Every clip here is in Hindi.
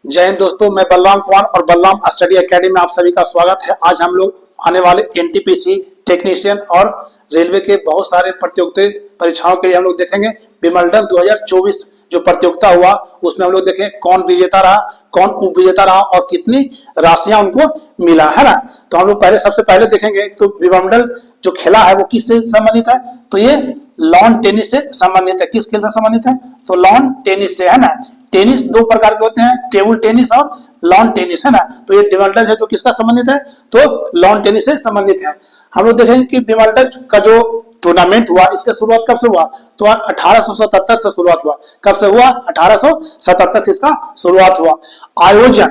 जय हिंद दोस्तों, मैं बलराम कुमार और बलराम स्टडी एकेडमी में आप सभी का स्वागत है। आज हम लोग आने वाले एनटीपीसी टेक्नीशियन और रेलवे के बहुत सारे प्रतियोगिता परीक्षाओं के लिए हम लोग देखेंगे। विमल्डन 2024 जो प्रतियोगिता हुआ उसमें हम लोग देखें कौन विजेता रहा, कौन उप विजेता रहा और कितनी राशियां उनको मिला है ना। तो हम लोग सबसे पहले देखेंगे तो विमल्डन जो खेला है वो किससे संबंधित है, तो ये लॉन टेनिस से संबंधित है। किस खेल से संबंधित है, तो लॉन टेनिस से है ना। टेनिस दो प्रकार के होते हैं, टेबल टेनिस और लॉन टेनिस है ना। तो ये विमल्डन है जो किसका संबंधित है, तो लॉन टेनिस से संबंधित है। हम लोग देखेंगे कि विमल्डन का जो टूर्नामेंट हुआ इसका शुरुआत कब से हुआ, तो 1877 से शुरुआत हुआ। कब से हुआ, 1877 से इसका शुरुआत हुआ। आयोजन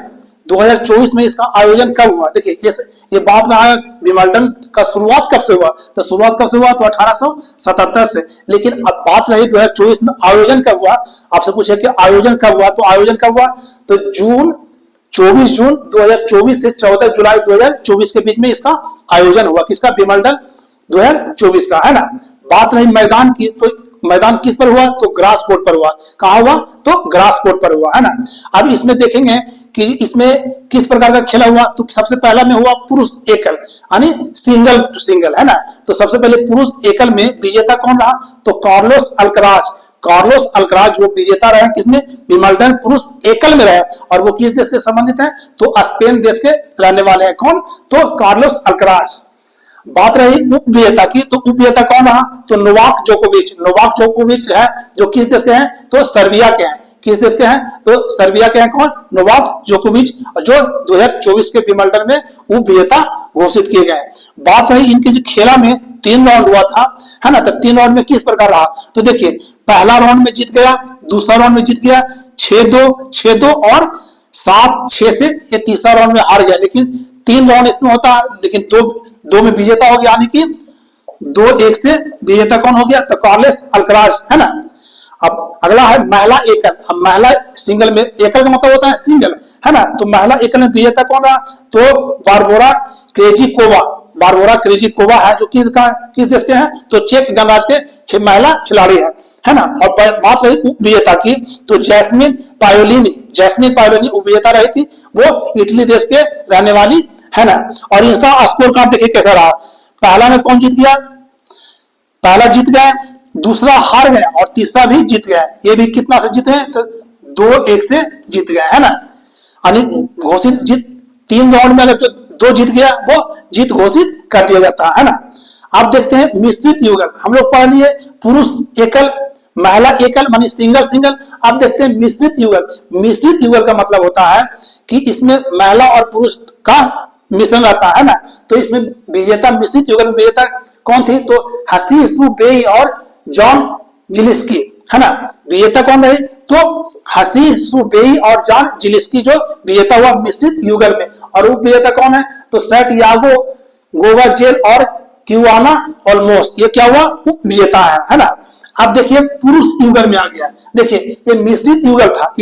2024 में इसका आयोजन कब हुआ, देखिए ये बात रहा है विमल्डन का शुरुआत कब से हुआ, तो शुरुआत कब से हुआ, तो 1877 से। लेकिन अब बात रही 2024 में आयोजन कब हुआ। आपसे पूछे कि आयोजन कब हुआ, तो आयोजन कब हुआ, तो 24 जून 2024 से 14 जुलाई 2024 के बीच में इसका आयोजन हुआ। किसका, विमल्डन 2024 का है ना। बात रही मैदान की, तो मैदान किस पर हुआ, तो ग्रास कोर्ट पर हुआ। कहां हुआ, तो ग्रास कोर्ट पर हुआ है ना। अब इसमें देखेंगे कि इसमें किस प्रकार का खेला हुआ, तो सबसे पहला में हुआ पुरुष एकल यानी सिंगल टू सिंगल है ना। तो सबसे पहले पुरुष एकल में विजेता कौन रहा, तो कार्लोस अल्कराज वो विजेता रहे। किसमें, विमल्डन पुरुष एकल में रहे। और वो किस देश के संबंधित है, तो स्पेन देश के रहने वाले हैं। कौन, तो कार्लोस अल्कराज। बात रही उप विजेता की, तो उप विजेता कौन रहा, तो नोवाक जोकोविच है जो किस देश के हैं, तो सर्बिया के हैं। किस देश के हैं, तो सर्बिया के हैं। कौन, नोवाक जोकोविच, जो 2024 के विमल्डन में उप विजेता घोषित किए गए। बात रही इनके जो खेला में 3 राउंड हुआ था है ना, तो 3 राउंड में किस प्रकार रहा, तो देखिए पहला राउंड में जीत गया, दूसरा राउंड में जीत गया 6-2 और 7-6 से ये तीसरा राउंड में हार गया। लेकिन 3 राउंड इसमें होता है, लेकिन दो में विजेता हो गया, यानी कि 2-1 से विजेता कौन हो गया, तो कार्लोस अल्कराज है ना। अब अगला है महिला एकल। अब महिला सिंगल में, एकल का मतलब होता है सिंगल है ना, तो महिला एकल में विजेता कौन रहा, तो बारबोरा क्रेजिकोवा है जो किस देश के हैं, तो चेक गणराज्य के महिला खिलाड़ी है ना। और बात रही उप विजेता की, तो जैस्मिन पायोलिनी उप विजेता रही थी। वो इटली देश के रहने वाली है ना। और इनका स्कोर कार्ड देखिए कैसा रहा। पहला में कौन जीत गया, पहला जीत गया, दूसरा हार गया और तीसरा भी जीत गया। ये भी कितना से जीते हैं, तो 2-1 से जीत गया है ना। घोषित जीत 3 राउंड में अगर जो 2 जीत गया वो जीत घोषित कर दिया जाता है ना। अब देखते हैं मिश्रित युगल। हम लोग पढ़ लिए पुरुष एकल, महिला एकल मानी सिंगल। अब देखते हैं मिश्रित युगल का मतलब होता है कि इसमें महिला और पुरुष का मिश्रण रहता है ना। तो इसमें विजेता, मिश्रित युगल में विजेता कौन थी, तो हसी सुबेई और जॉन जिलिस्की है ना। विजेता कौन रहे, तो हसी सुबेई और जॉन जिलिस्की जो विजेता हुआ मिश्रित युगल में। और उप विजेता कौन है, तो सैंटियागो गोवाजेल और क्यूआना ऑलमोस्ट, ये क्या हुआ, उप विजेता है ना। अब देखिए पुरुष युगल में आ गया। देखिए ये मिश्रित युगल था,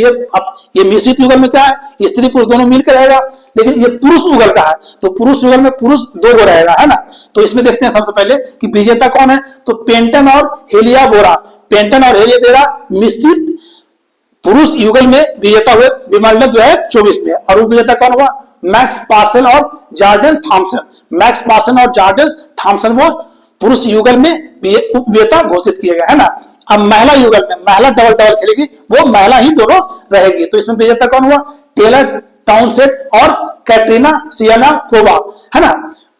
ये मिश्रित युगल में क्या है, स्त्री पुरुष दोनों मिलकर रहेगा। लेकिन ये पुरुष युगल का है, तो पुरुष युगल में पुरुष 2 गो रहेगा है ना। तो इसमें देखते हैं सबसे पहले कि विजेता कौन है, तो पेंटन और हेलिया बोरा मिश्रित पुरुष युगल में विजेता हुए विमल्डन 2024 में। और उप विजेता कौन हुआ, मैक्स पार्सन और जॉर्डन थॉमसन वो पुरुष युगल में उप विजेता घोषित किए गए है ना। अब महिला युगल में महिला डबल खेलेगी, वो महिला ही दोनों रहेगी। तो इसमें विजेता कौन हुआ, टेलर टाउनसेट और कैटरीना सियानाकोवा है ना।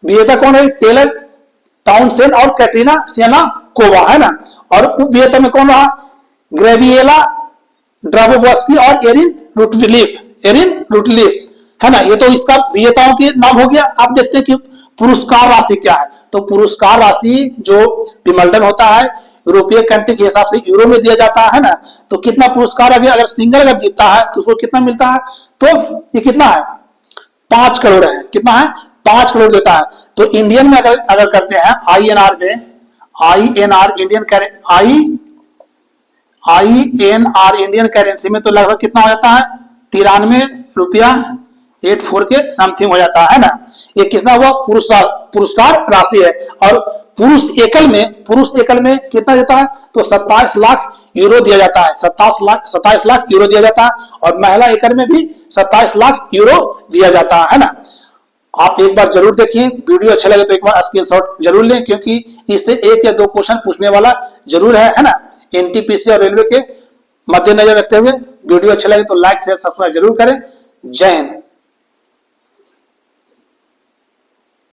विजेता कौन है, टेलर टाउनसेट और कैटरीना सियानाकोवा है ना। और उप विजेता में कौन रहा, ग्रेविएला ड्राबोवस्की और एरिन रुटलिफ है ना। ये तो इसका विजेताओं के नाम हो गया। आप देखते हैं कि पुरस्कार राशि क्या है, तो पुरस्कार राशि जो विमल्डन होता है यूरोपीय कंट्री के हिसाब से यूरो में दिया जाता है ना। तो कितना पुरस्कार अगर सिंगल अगर जीतता है तो उसको कितना मिलता है, तो ये कितना है, 5 करोड़ है। कितना है, 5 करोड़ देता है। तो इंडियन में अगर करते हैं INR में, INR इंडियन करेंसी में, तो लगभग कितना हो जाता है, 93 रुपया 84 के समथिंग हो जाता है ना। ये कितना हुआ, पुरस्कार राशि है। और पुरुष एकल में कितना देता है, तो 27 लाख यूरो दिया जाता है, 27 लाख यूरो दिया जाता है, और महिला एकड़ में भी 27 लाख यूरो दिया जाता है ना। आप एक बार जरूर देखिए, वीडियो अच्छा लगे तो एक बार स्क्रीनशॉट जरूर लें, क्योंकि इससे 1 या 2 क्वेश्चन पूछने वाला जरूर है ना। एनटीपीसी और रेलवे के मद्देनजर रखते हुए वीडियो अच्छा लगे तो लाइक शेयर सब्सक्राइब जरूर करें। जय हिंद।